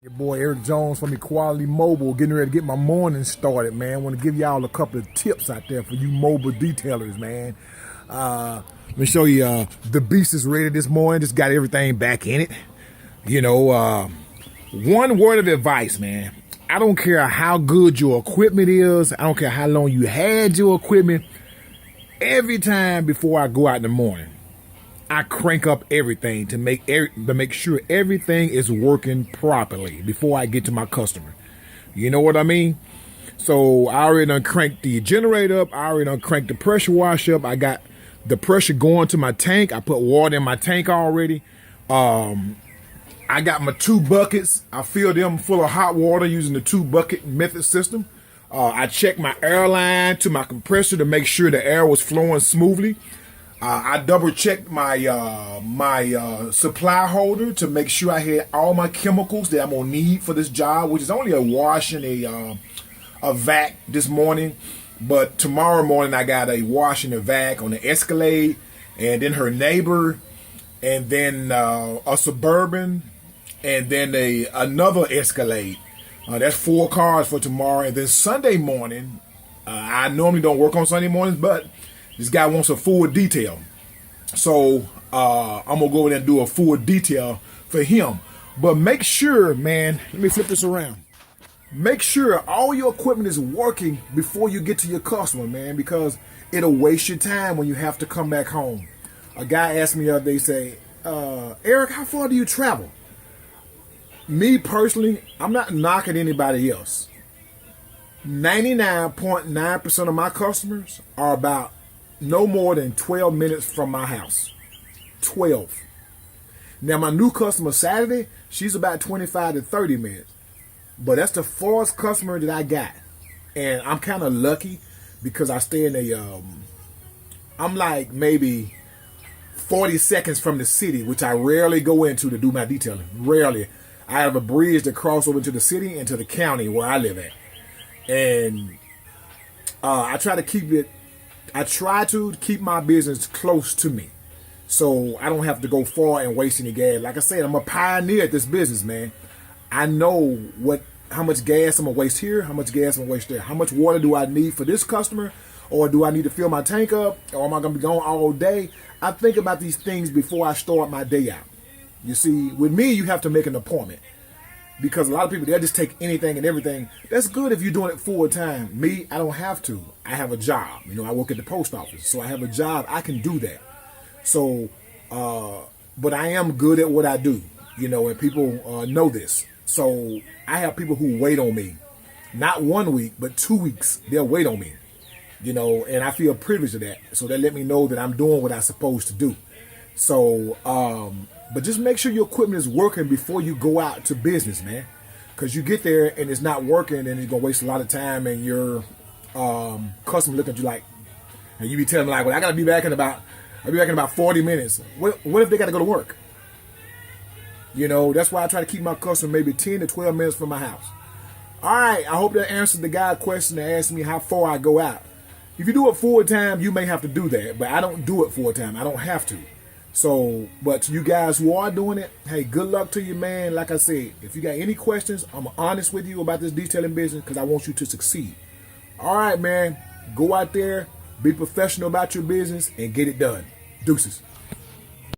Your boy Eric Jones from Equality Mobile, getting ready to get my morning started, man. I want to give y'all a couple of tips out there for you mobile detailers, man. Let me show you, the beast is ready this morning. Just got everything back in it. One word of advice, man. I don't care how good your equipment is. I don't care how long you had your equipment. Every time before I go out in the morning, I crank up everything to make sure everything is working properly before I get to my customer. You know what I mean? So I already done cranked the generator up. I already done cranked the pressure wash up. I got the pressure going to my tank. I put water in my tank already. I got my 2 buckets. I filled them full of hot water using the 2 bucket method system. I checked my air line to my compressor to make sure the air was flowing smoothly. I double checked my supply holder to make sure I had all my chemicals that I'm gonna need for this job, which is only a wash and a vac this morning. But tomorrow morning I got a wash and a vac on the Escalade, and then her neighbor, and then a Suburban, and then another Escalade. That's 4 cars for tomorrow. And then Sunday morning, I normally don't work on Sunday mornings, but this guy wants a full detail. So I'm going to go over there and do a full detail for him. But make sure, man, let me flip this around. Make sure all your equipment is working before you get to your customer, man, because it'll waste your time when you have to come back home. A guy asked me the other day, say, Eric, how far do you travel? Me personally, I'm not knocking anybody else. 99.9% of my customers are about no more than 12 minutes from my house. 12. Now, my new customer Saturday, she's about 25 to 30 minutes. But that's the farthest customer that I got. And I'm kind of lucky because I stay in I'm like maybe 40 seconds from the city, which I rarely go into to do my detailing. Rarely. I have a bridge that crosses over to the city and to the county where I live at. And I try to keep my business close to me, so I don't have to go far and waste any gas. Like I said, I'm a pioneer at this business, man. I know how much gas I'm gonna waste here, how much gas I'm gonna waste there, how much water do I need for this customer, or do I need to fill my tank up, or am I gonna be gone all day? I think about these things before I start my day out. You see, with me, you have to make an appointment. Because a lot of people, they'll just take anything and everything. That's good if you're doing it full time. Me, I don't have to. I have a job. I work at the post office. So I have a job. I can do that. So, but I am good at what I do. And people know this. So I have people who wait on me. Not 1 week, but 2 weeks. They'll wait on me. And I feel privileged to that. So they let me know that I'm doing what I'm supposed to do. So, but just make sure your equipment is working before you go out to business, man. Because you get there and it's not working, and it's going to waste a lot of time, and your customer looking at you like, and you be telling them like, well, I'll be back in about 40 minutes. What if they got to go to work? That's why I try to keep my customer maybe 10 to 12 minutes from my house. All right, I hope that answered the guy question that asked me how far I go out. If you do it full time, you may have to do that, but I don't do it full time. I don't have to. So, but to you guys who are doing it, hey, good luck to you, man. Like I said, if you got any questions, I'm honest with you about this detailing business because I want you to succeed. All right, man. Go out there, be professional about your business, and get it done. Deuces.